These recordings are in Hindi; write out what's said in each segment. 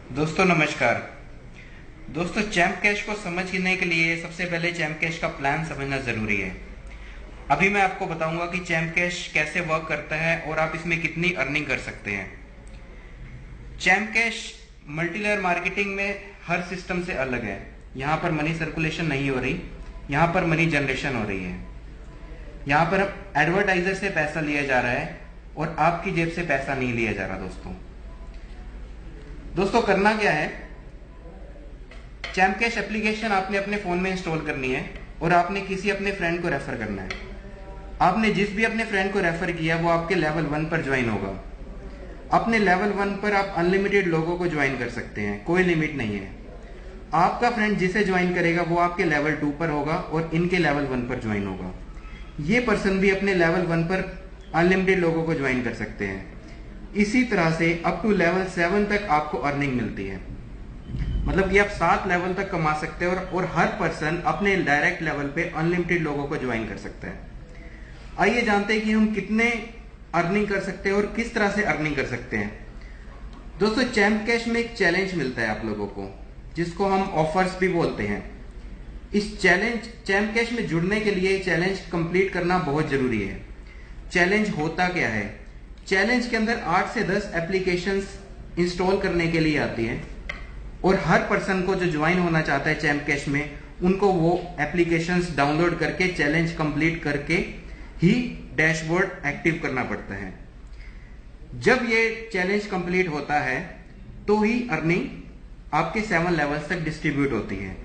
दोस्तों नमस्कार। दोस्तों चैम्प कैश को समझने के लिए सबसे पहले चैम्प कैश का प्लान समझना जरूरी है। अभी मैं आपको बताऊंगा कि चैम्प कैश कैसे वर्क करता है और आप इसमें कितनी अर्निंग कर सकते हैं। Champ cash multi layer marketing में हर सिस्टम से अलग है। यहाँ पर मनी सर्कुलेशन नहीं हो रही, यहाँ पर मनी जनरेशन हो रही है। यहाँ पर एडवर्टाइजर से पैसा लिया जा रहा है और आपकी जेब से पैसा नहीं लिया जा रहा। दोस्तों करना क्या है, चैम्प कैश एप्लीकेशन आपने अपने फोन में इंस्टॉल करनी है और आपने किसी अपने फ्रेंड को रेफर करना है। आपने जिस भी अपने फ्रेंड को रेफर किया वो आपके लेवल 1 पर ज्वाइन होगा। अपने लेवल 1 पर आप अनलिमिटेड लोगों को ज्वाइन कर सकते हैं, कोई लिमिट नहीं है। आपका फ्रेंड जिसे ज्वाइन करेगा वो आपके लेवल 2 पर होगा और इनके लेवल 1 पर ज्वाइन होगा। ये पर्सन भी अपने लेवल 1 पर अनलिमिटेड लोगों को ज्वाइन कर सकते हैं। इसी तरह से अप टू लेवल 7 तक आपको अर्निंग मिलती है। मतलब कि आप 7 लेवल तक कमा सकते हैं और हर पर्सन अपने डायरेक्ट लेवल पे अनलिमिटेड लोगों को ज्वाइन कर सकता है। आइए जानते हैं कि हम कितने अर्निंग कर सकते हैं और किस तरह से अर्निंग कर सकते हैं। दोस्तों चैम्प कैश में एक चैलेंज मिलता है आप लोगों को, जिसको हम ऑफर्स भी बोलते हैं। इस चैम्प कैश में जुड़ने के लिए चैलेंज कंप्लीट करना बहुत जरूरी है। चैलेंज होता क्या है? चैलेंज के अंदर 8 से 10 एप्लीकेशंस इंस्टॉल करने के लिए आती है और हर पर्सन को जो ज्वाइन होना चाहता है चैम्प कैश में, उनको वो एप्लीकेशंस डाउनलोड करके चैलेंज कंप्लीट करके ही डैशबोर्ड एक्टिव करना पड़ता है। जब ये चैलेंज कंप्लीट होता है तो ही अर्निंग आपके 7 लेवल्स तक डिस्ट्रीब्यूट होती है।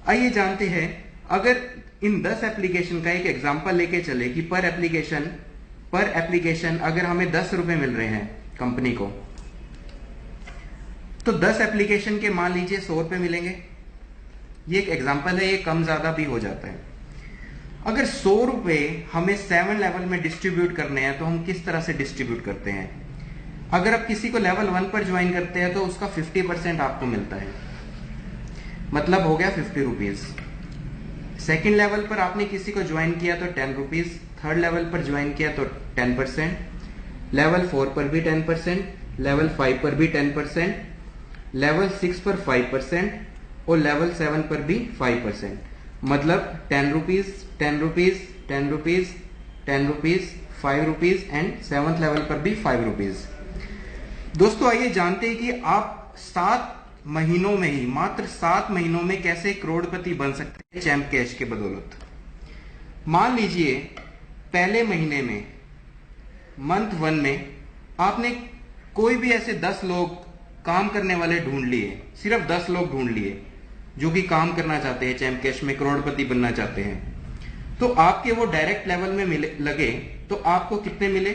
आइए जानते हैं, अगर इन 10 एप्लीकेशन का एक एग्जांपल लेके चले कि पर एप्लीकेशन अगर हमें 10 रुपए मिल रहे हैं कंपनी को, तो 10 एप्लीकेशन के मान लीजिए 100 रुपए मिलेंगे। ये एक एग्जांपल है, ये कम ज्यादा भी हो जाता है। अगर 100 रुपए हमें 7 लेवल में डिस्ट्रीब्यूट करने हैं तो हम किस तरह से डिस्ट्रीब्यूट करते हैं? अगर आप किसी को लेवल 1 पर ज्वाइन करते हैं तो उसका 50% आपको मिलता है, मतलब हो गया 50 रुपीज। सेकेंड लेवल पर आपने किसी को ज्वाइन किया तो 10 रुपीज, थर्ड लेवल पर ज्वाइन किया तो 10%, लेवल 4 पर भी 10%, लेवल 5 पर भी 10%, लेवल 6 पर 5% और लेवल 7 पर भी 5%। मतलब 10 rupees, 10 rupees, 10 rupees, 10 rupees, 5 rupees and 7th level पर भी 5 रुपीज। दोस्तों आइए जानते हैं कि आप 7 महीनों में ही, मात्र 7 महीनों में कैसे करोड़पति बन सकते हैं चैम्प कैश के बदौलत। मान लीजिए पहले महीने में, मंथ 1 में आपने कोई भी ऐसे 10 लोग काम करने वाले ढूंढ लिए, सिर्फ 10 लोग ढूंढ लिए जो कि काम करना चाहते हैं, चैम्प कैश में करोड़पति बनना चाहते हैं। तो आपके वो डायरेक्ट लेवल में लगे तो आपको कितने मिले?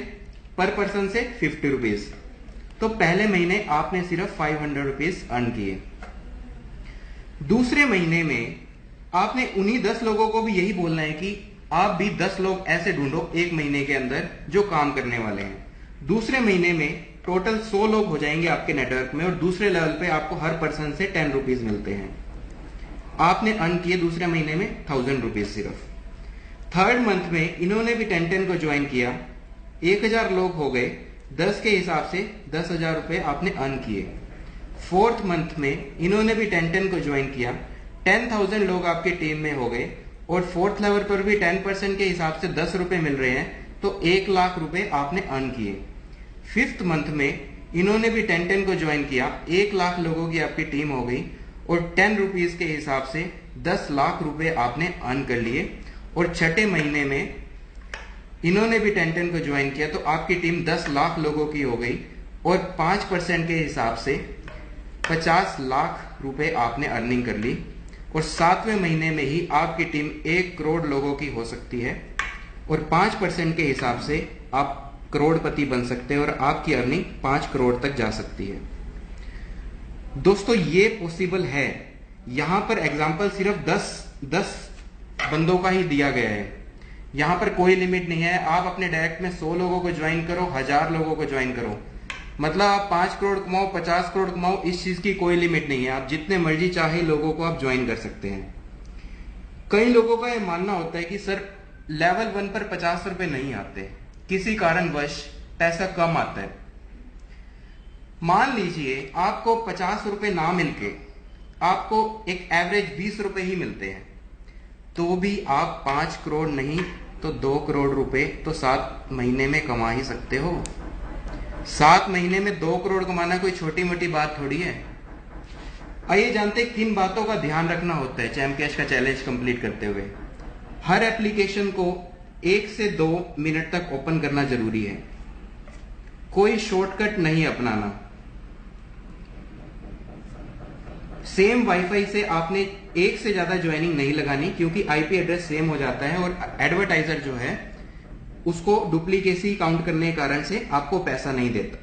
पर पर्सन से 50 रुपीज। तो पहले महीने आपने सिर्फ 500 रुपीज अर्न किए। दूसरे महीने में आपने उन्हीं 10 लोगों को भी यही बोलना है कि आप भी 10 लोग ऐसे ढूंढो एक महीने के अंदर जो काम करने वाले हैं। दूसरे महीने में टोटल 100 लोग हो जाएंगे आपके नेटवर्क में और दूसरे लेवल पे आपको हर पर्सन से 10 रुपीज मिलते हैं। आपने अर्न किए दूसरे महीने में 1000 रुपीज सिर्फ। थर्ड मंथ में इन्होंने भी 10 को ज्वाइन किया, 1000 लोग हो गए, 10 के हिसाब से 10,000 रुपए आपने अर्न किए। फोर्थ मंथ में इन्होंने भी 10 को ज्वाइन किया, 10,000 लोग आपके टीम में हो गए और फोर्थ लेवल पर भी 10% के हिसाब से 10 रुपए मिल रहे हैं, तो 1 लाख रुपए आपने अर्न किए। फिफ्थ मंथ में इन्होंने भी 10 को ज्वाइन किया, 1 लाख लोगों की आपकी टीम हो गई और 10 रुपीज के हिसाब से 10 लाख रुपए आपने अर्न कर लिए। और छठे महीने में इन्होंने भी 10 को ज्वाइन किया तो आपकी टीम 10 लाख लोगों की हो गई और 5% के हिसाब से 50 लाख रुपए आपने अर्निंग कर ली। और 7वें महीने में ही आपकी टीम 1 करोड़ लोगों की हो सकती है और 5% के हिसाब से आप करोड़पति बन सकते हैं और आपकी अर्निंग 5 करोड़ तक जा सकती है। दोस्तों ये पॉसिबल है। यहां पर एग्जाम्पल सिर्फ 10 बंदों का ही दिया गया है, यहां पर कोई लिमिट नहीं है। आप अपने डायरेक्ट में 100 लोगों को ज्वाइन करो, 1000 लोगों को ज्वाइन करो, मतलब आप 5 करोड़ कमाओ, 50 करोड़ कमाओ, इस चीज की कोई लिमिट नहीं है। आप जितने मर्जी चाहे लोगों को आप ज्वाइन कर सकते हैं। कई लोगों का यह मानना होता है कि सर लेवल 1 पर 50 रुपए नहीं आते, किसी कारणवश पैसा कम आता है। मान लीजिए आपको 50 रुपए ना मिलके आपको एक एवरेज 20 रुपए ही मिलते हैं, तो भी आप 5 करोड़ नहीं तो 2 करोड़ रुपए तो 7 महीने में कमा ही सकते हो। 7 महीने में 2 करोड़ कमाना कोई छोटी मोटी बात थोड़ी है। आइए जानते हैं किन बातों का ध्यान रखना होता है चैम्प कैश का चैलेंज कंप्लीट करते हुए। हर एप्लीकेशन को 1 से 2 मिनट तक ओपन करना जरूरी है, कोई शॉर्टकट नहीं अपनाना। सेम वाईफाई से आपने एक से ज्यादा ज्वाइनिंग नहीं लगानी, क्योंकि आईपी एड्रेस सेम हो जाता है और एडवर्टाइजर जो है उसको डुप्लीकेसी काउंट करने के कारण से आपको पैसा नहीं देता।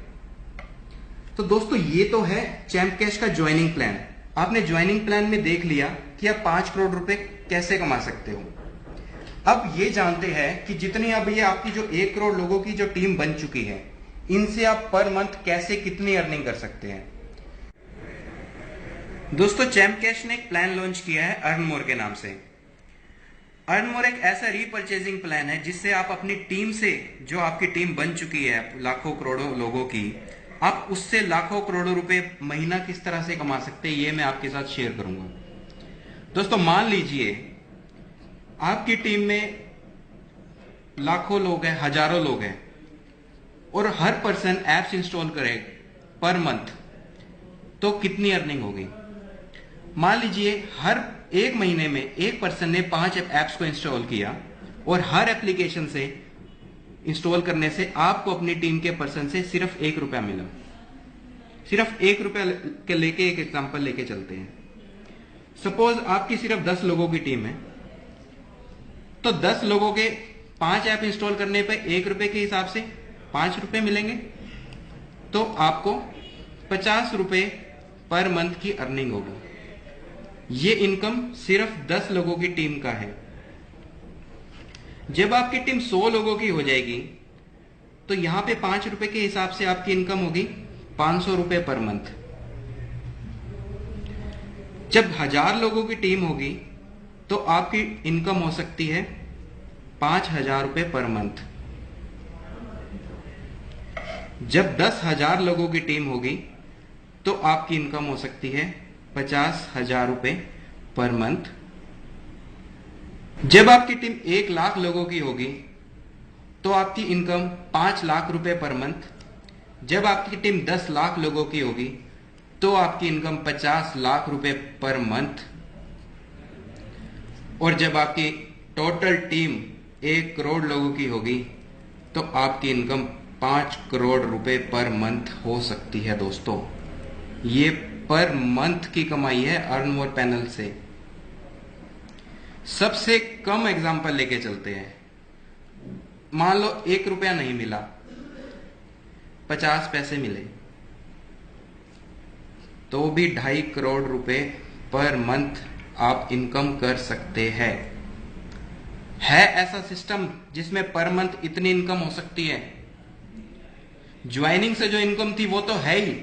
तो दोस्तों ये तो है चैम्प कैश का ज्वाइनिंग प्लान। आपने ज्वाइनिंग प्लान में देख लिया कि आप 5 करोड़ रुपए कैसे कमा सकते हो। अब ये जानते हैं कि जितनी अब ये आपकी जो 1 करोड़ लोगों की जो टीम बन चुकी है, इनसे आप पर मंथ कैसे कितनी अर्निंग कर सकते हैं। दोस्तों चैम्प कैश ने एक प्लान लॉन्च किया है अर्न मोर के नाम से। अर्न मोर एक ऐसा रीपरचेजिंग प्लान है जिससे आप अपनी टीम से, जो आपकी टीम बन चुकी है लाखों करोड़ों लोगों की, आप उससे लाखों करोड़ों रुपए महीना किस तरह से कमा सकते हैं ये मैं आपके साथ शेयर करूंगा। दोस्तों मान लीजिए आपकी टीम में लाखों लोग हैं, हजारों लोग हैं, और हर पर्सन एप्स इंस्टॉल करे पर मंथ, तो कितनी अर्निंग होगी। मान लीजिए हर 1 महीने में एक पर्सन ने 5 एप्स को इंस्टॉल किया और हर एप्लीकेशन से इंस्टॉल करने से आपको अपनी टीम के पर्सन से सिर्फ 1 रुपया मिला। सिर्फ 1 रुपया के लेके एक एग्जांपल लेके चलते हैं। सपोज आपकी सिर्फ 10 लोगों की टीम है, तो 10 लोगों के 5 ऐप इंस्टॉल करने पे 1 रुपए के हिसाब से 5 रुपए मिलेंगे, तो आपको 50 रुपए पर मंथ की अर्निंग होगी। ये इनकम सिर्फ 10 लोगों की टीम का है। जब आपकी टीम 100 लोगों की हो जाएगी तो यहां पे 5 रुपए के हिसाब से आपकी इनकम होगी 500 रुपए पर मंथ। जब 1000 लोगों की टीम होगी तो आपकी इनकम हो सकती है 5000 रुपए पर मंथ। जब 10,000 लोगों की टीम होगी तो आपकी इनकम हो सकती है 50,000 रुपए पर मंथ। जब आपकी टीम 1 लाख लोगों की होगी तो आपकी इनकम 5 लाख रुपए पर मंथ। जब आपकी टीम 10 लाख लोगों की होगी तो आपकी इनकम 50 लाख रुपए पर मंथ। और जब आपकी टोटल टीम 1 करोड़ लोगों की होगी तो आपकी इनकम 5 करोड़ रुपए पर मंथ हो सकती है। दोस्तों ये पर मंथ की कमाई है अर्न मोर पैनल से। सबसे कम एग्जांपल लेके चलते हैं। मान लो 1 रुपया नहीं मिला, 50 पैसे मिले, तो भी 2.5 करोड़ रुपए पर मंथ आप इनकम कर सकते हैं। है ऐसा सिस्टम जिसमें पर मंथ इतनी इनकम हो सकती है। ज्वाइनिंग से जो इनकम थी वो तो है ही,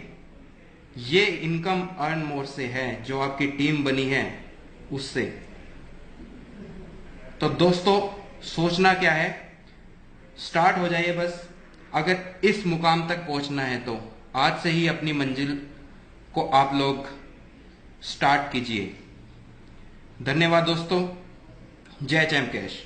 ये इनकम अर्न मोर से है, जो आपकी टीम बनी है उससे। तो दोस्तों सोचना क्या है, स्टार्ट हो जाइए बस। अगर इस मुकाम तक पहुंचना है तो आज से ही अपनी मंजिल को आप लोग स्टार्ट कीजिए। धन्यवाद दोस्तों। जय चैम्प कैश।